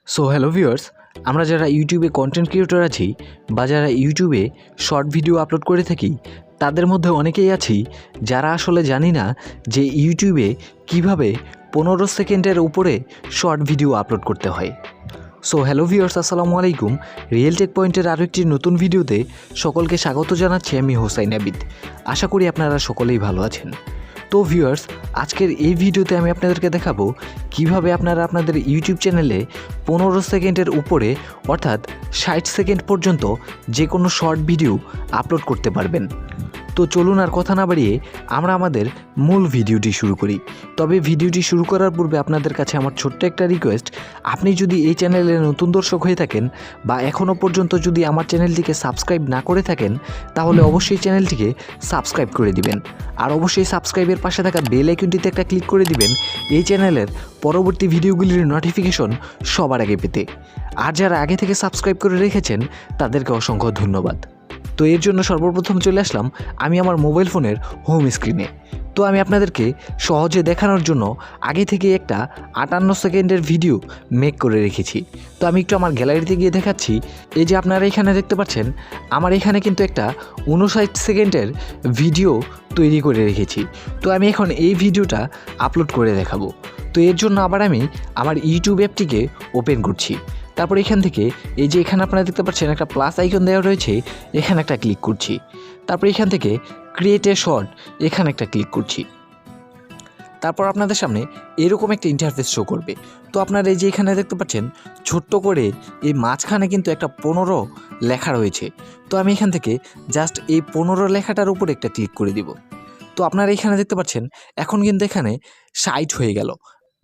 So hello viewers, আমরা যারা ইউটিউবে কন্টেন্ট ক্রিয়েটর আছি বা যারা ইউটিউবে শর্ট ভিডিও আপলোড করে থাকি, তাদের মধ্যে অনেকেই আছি যারা আসলে জানি না যে ইউটিউবে কিভাবে 15 সেকেন্ডের উপরে শর্ট ভিডিও আপলোড করতে হয়। সো হ্যালো ভিউয়ার্স, আসসালামু আলাইকুম। রিয়েল টেক পয়েন্টের আরও একটি নতুন ভিডিওতে সকলকে স্বাগত জানাচ্ছি আমি হোসাইন আবিদ। আশা করি আপনারা সকলেই ভালো আছেন। তো ভিউয়ার্স, আজকের এই ভিডিওতে আমি আপনাদেরকে দেখাবো কিভাবে আপনারা আপনাদের ইউটিউব চ্যানেলে 15 সেকেন্ডের উপরে অর্থাৎ 60 সেকেন্ড পর্যন্ত যে কোনো শর্ট ভিডিও আপলোড করতে পারবেন। তো চলুন আর কথা না বাড়িয়ে আমরা আমাদের মূল ভিডিওটি শুরু করি। তবে ভিডিওটি শুরু করার পূর্বে আপনাদের কাছে আমার ছোট্ট একটা রিকোয়েস্ট, আপনি যদি এই চ্যানেলে নতুন দর্শক হয়ে থাকেন বা এখনও পর্যন্ত যদি আমার চ্যানেলটিকে সাবস্ক্রাইব না করে থাকেন, তাহলে অবশ্যই চ্যানেলটিকে সাবস্ক্রাইব করে দিবেন। আর অবশ্যই সাবস্ক্রাইবের পাশে থাকা বেল আইকনটিতে একটা ক্লিক করে দিবেন এই চ্যানেলের পরবর্তী ভিডিওগুলির নোটিফিকেশন সবার আগে পেতে। আর যারা আগে থেকে সাবস্ক্রাইব করে রেখেছেন তাদেরকে অসংখ্য ধন্যবাদ। তো এর জন্য সর্বপ্রথম চলে আসলাম আমি আমার মোবাইল ফোনের হোম স্ক্রিনে। তো আমি আপনাদেরকে সহজে দেখানোর জন্য আগে থেকে একটা 58 সেকেন্ডের ভিডিও মেক করে রেখেছি। তো আমি একটু আমার গ্যালারিতে গিয়ে দেখাচ্ছি। এই যে আপনারা এখানে দেখতে পাচ্ছেন, আমার এখানে কিন্তু একটা 59 সেকেন্ডের ভিডিও তৈরি করে রেখেছি। তো আমি এখন এই ভিডিওটা আপলোড করে দেখাবো। তো এর জন্য আবার আমি আমার ইউটিউব অ্যাপটিকে ওপেন করছি। তারপর এখান থেকে এই যে এখানে আপনারা দেখতে পাচ্ছেন একটা প্লাস আইকন দেওয়া রয়েছে, এখানে একটা ক্লিক করছি। তারপর এখান থেকে ক্রিয়েট এ শর্ট, এখানে একটা ক্লিক করছি। তারপর আপনাদের সামনে এরকম একটা ইন্টারফেস শো করবে। তো আপনারা এই যে এখানে দেখতে পাচ্ছেন ছোট্ট করে এই মাঝখানে কিন্তু একটা 15 লেখা রয়েছে। তো আমি এখান থেকে জাস্ট এই 15 লেখাটার উপর একটা ক্লিক করে দিব। তো আপনারা এখানে দেখতে পাচ্ছেন এখন কিন্তু এখানে 60 হয়ে গেল।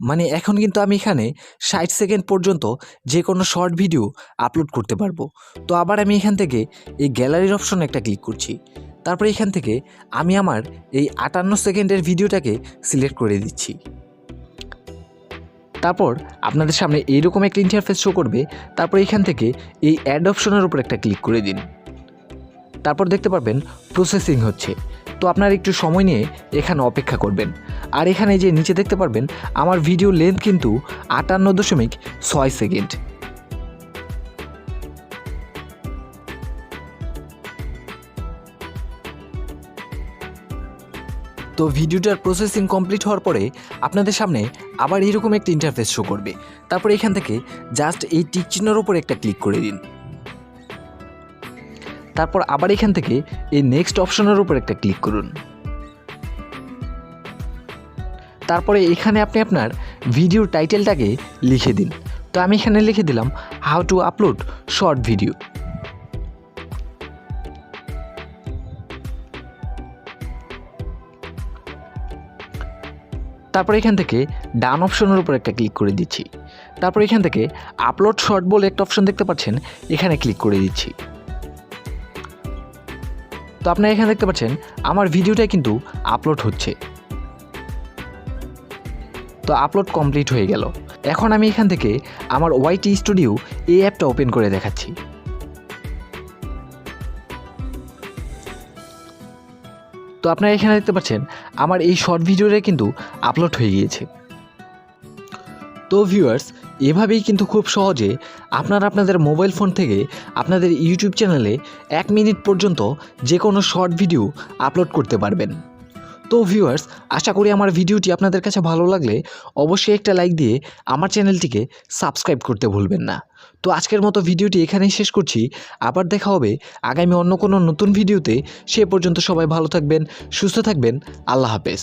মানে এখন কিন্তু আমি এখানে 60 সেকেন্ড পর্যন্ত যে কোনো শর্ট ভিডিও আপলোড করতে পারবো। তো আবার আমি এখান থেকে এই গ্যালারির অপশনে একটা ক্লিক করছি। তারপরে এখান থেকে আমি আমার এই 58 সেকেন্ডের ভিডিওটাকে সিলেক্ট করে দিচ্ছি। তারপর আপনাদের সামনে এইরকম একটা ইন্টারফেস শো করবে। তারপর এখান থেকে এই অ্যাড অপশনের উপর একটা ক্লিক করে দিন। তারপর দেখতে পারবেন প্রসেসিং হচ্ছে। তো আপনারা একটু সময় নিয়ে এখানে অপেক্ষা করবেন। আর এখানে যে নিচে দেখতে পারবেন আমার ভিডিও লেন্থ কিন্তু 58.6 সেকেন্ড। তো ভিডিওটার প্রসেসিং কমপ্লিট হওয়ার পরে আপনাদের সামনে আবার এরকম একটা ইন্টারফেস শো করবে। তারপর এখান থেকে জাস্ট এই টিক চিহ্নের উপর একটা ক্লিক করে দিন। তারপর আবার এখান থেকে এই নেক্সট অপশনের উপর একটা ক্লিক করুন। তারপরে এখানে আপনি আপনার ভিডিওর টাইটেলটাকে লিখে দিন। তো আমি এখানে লিখে দিলাম how to upload short video. তারপর এখান থেকে ডান অপশনের উপর একটা ক্লিক করে দিচ্ছি। তারপর এখান থেকে আপলোড শর্ট বলে একটা অপশন দেখতে পাচ্ছেন, এখানে ক্লিক করে দিচ্ছি। তো আপনারা এখানে দেখতে পাচ্ছেন আমার ভিডিওটা কিন্তু আপলোড হচ্ছে। তো আপলোড কমপ্লিট হয়ে গেল। এখন আমি এখান থেকে আমার ওয়াইটি স্টুডিও এই অ্যাপটা ওপেন করে দেখাচ্ছি। তো আপনারা এখানে দেখতে পাচ্ছেন আমার এই শর্ট ভিডিওটা কিন্তু আপলোড হয়ে গিয়েছে। তো ভিউয়ার্স, এভাবেই কিন্তু খুব সহজে আপনারা আপনাদের মোবাইল ফোন থেকে আপনাদের ইউটিউব চ্যানেলে 1 মিনিট পর্যন্ত যে কোনো শর্ট ভিডিও আপলোড করতে পারবেন। তো ভিউয়ার্স, আশা করি আমার ভিডিওটি আপনাদের কাছে ভালো লাগলে অবশ্যই একটা লাইক দিয়ে আমার চ্যানেলটিকে সাবস্ক্রাইব করতে ভুলবেন না। তো আজকের মতো ভিডিওটি এখানেই শেষ করছি। আবার দেখা হবে আগামী অন্য কোনো নতুন ভিডিওতে। সে পর্যন্ত সবাই ভালো থাকবেন, সুস্থ থাকবেন। আল্লাহ হাফেজ।